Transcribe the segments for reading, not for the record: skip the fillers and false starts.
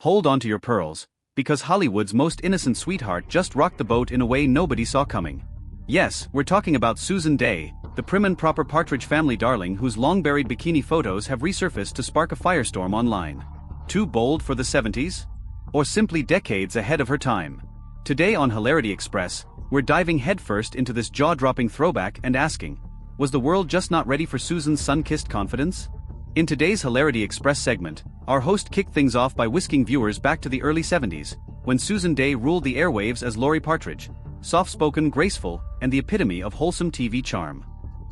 Hold on to your pearls, because Hollywood's most innocent sweetheart just rocked the boat in a way nobody saw coming. Yes, we're talking about Susan Dey, the prim and proper Partridge family darling whose long-buried bikini photos have resurfaced to spark a firestorm online. Too bold for the 70s? Or simply decades ahead of her time? Today on Hilarity Express, we're diving headfirst into this jaw-dropping throwback and asking, was the world just not ready for Susan's sun-kissed confidence? In today's Hilarity Express segment, our host kicked things off by whisking viewers back to the early 70s, when Susan Dey ruled the airwaves as Lori Partridge, soft-spoken, graceful, and the epitome of wholesome TV charm.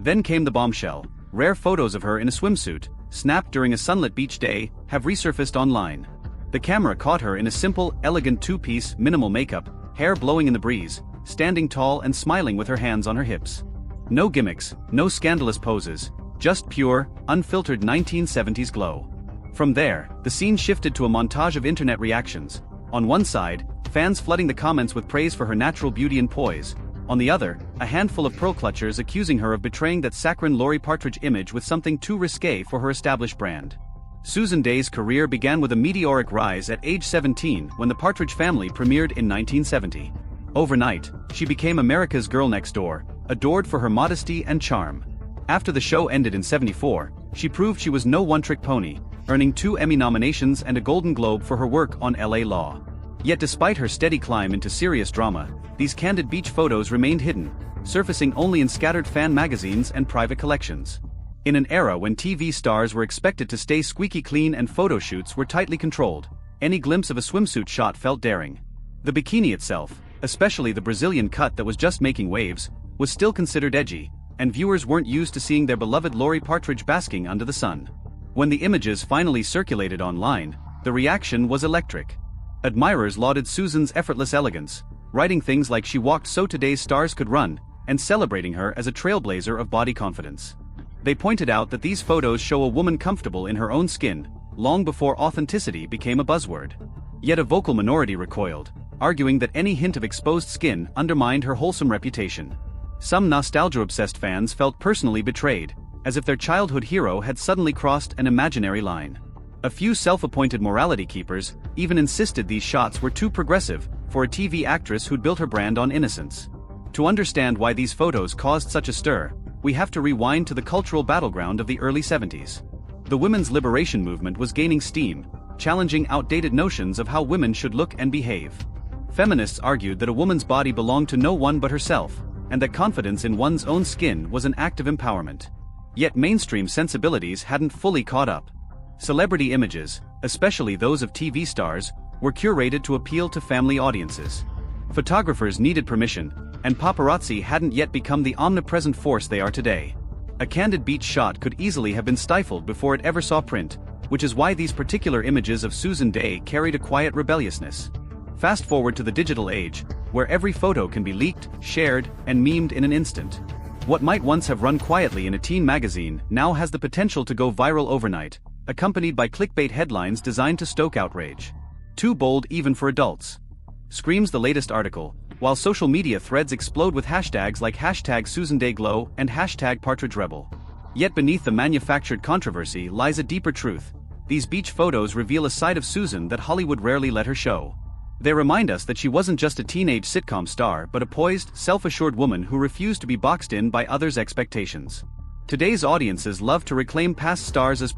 Then came the bombshell. Rare photos of her in a swimsuit, snapped during a sunlit beach day, have resurfaced online. The camera caught her in a simple, elegant two-piece, minimal makeup, hair blowing in the breeze, standing tall and smiling with her hands on her hips. No gimmicks, no scandalous poses, just pure, unfiltered 1970s glow. From there, the scene shifted to a montage of internet reactions. On one side, fans flooding the comments with praise for her natural beauty and poise. On the other, a handful of pearl clutchers accusing her of betraying that saccharine Lori Partridge image with something too risque for her established brand. Susan Dey's career began with a meteoric rise at age 17 when The Partridge Family premiered in 1970. Overnight, she became America's girl next door, adored for her modesty and charm. After the show ended in '74, she proved she was no one-trick pony, earning 2 Emmy nominations and a Golden Globe for her work on LA Law. Yet despite her steady climb into serious drama, these candid beach photos remained hidden, surfacing only in scattered fan magazines and private collections. In an era when TV stars were expected to stay squeaky clean and photo shoots were tightly controlled, any glimpse of a swimsuit shot felt daring. The bikini itself, especially the Brazilian cut that was just making waves, was still considered edgy, and viewers weren't used to seeing their beloved Lori Partridge basking under the sun. When the images finally circulated online, the reaction was electric. Admirers lauded Susan's effortless elegance, writing things like she walked so today's stars could run, and celebrating her as a trailblazer of body confidence. They pointed out that these photos show a woman comfortable in her own skin, long before authenticity became a buzzword. Yet a vocal minority recoiled, arguing that any hint of exposed skin undermined her wholesome reputation. Some nostalgia-obsessed fans felt personally betrayed, as if their childhood hero had suddenly crossed an imaginary line. A few self-appointed morality keepers even insisted these shots were too progressive for a TV actress who'd built her brand on innocence. To understand why these photos caused such a stir, we have to rewind to the cultural battleground of the early 70s. The women's liberation movement was gaining steam, challenging outdated notions of how women should look and behave. Feminists argued that a woman's body belonged to no one but herself, and that confidence in one's own skin was an act of empowerment. Yet mainstream sensibilities hadn't fully caught up. Celebrity images, especially those of TV stars, were curated to appeal to family audiences. Photographers needed permission, and paparazzi hadn't yet become the omnipresent force they are today. A candid beach shot could easily have been stifled before it ever saw print, which is why these particular images of Susan Dey carried a quiet rebelliousness. Fast forward to the digital age, where every photo can be leaked, shared, and memed in an instant. What might once have run quietly in a teen magazine now has the potential to go viral overnight, accompanied by clickbait headlines designed to stoke outrage. Too bold even for adults, screams the latest article, while social media threads explode with hashtags like #SusanDeyGlow and #PartridgeRebel. Yet beneath the manufactured controversy lies a deeper truth. These beach photos reveal a side of Susan that Hollywood rarely let her show. They remind us that she wasn't just a teenage sitcom star but a poised, self-assured woman who refused to be boxed in by others' expectations. Today's audiences love to reclaim past stars as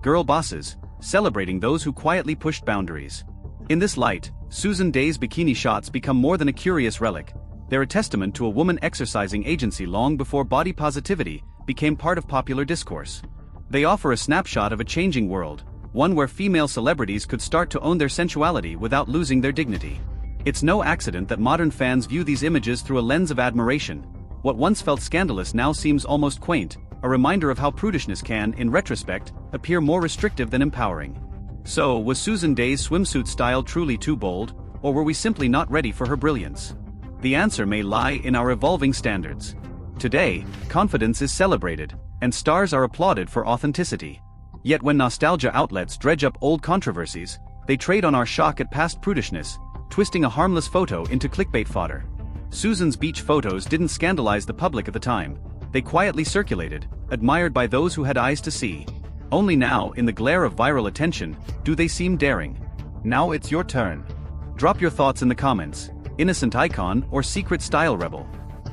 girl bosses, celebrating those who quietly pushed boundaries. In this light, Susan Dey's bikini shots become more than a curious relic. They're a testament to a woman exercising agency long before body positivity became part of popular discourse. They offer a snapshot of a changing world, one where female celebrities could start to own their sensuality without losing their dignity. It's no accident that modern fans view these images through a lens of admiration. What once felt scandalous now seems almost quaint, a reminder of how prudishness can, in retrospect, appear more restrictive than empowering. So, was Susan Dey's swimsuit style truly too bold, or were we simply not ready for her brilliance? The answer may lie in our evolving standards. Today, confidence is celebrated, and stars are applauded for authenticity. Yet when nostalgia outlets dredge up old controversies, they trade on our shock at past prudishness, twisting a harmless photo into clickbait fodder. Susan's beach photos didn't scandalize the public at the time. They quietly circulated, admired by those who had eyes to see. Only now, in the glare of viral attention, do they seem daring. Now it's your turn. Drop your thoughts in the comments. Innocent icon or secret style rebel?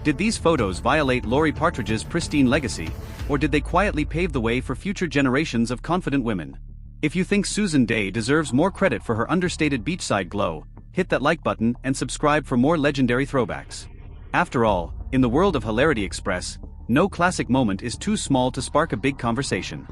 Did these photos violate Lori Partridge's pristine legacy, or did they quietly pave the way for future generations of confident women? If you think Susan Day deserves more credit for her understated beachside glow, hit that like button and subscribe for more legendary throwbacks. After all, in the world of Hilarity Express, no classic moment is too small to spark a big conversation.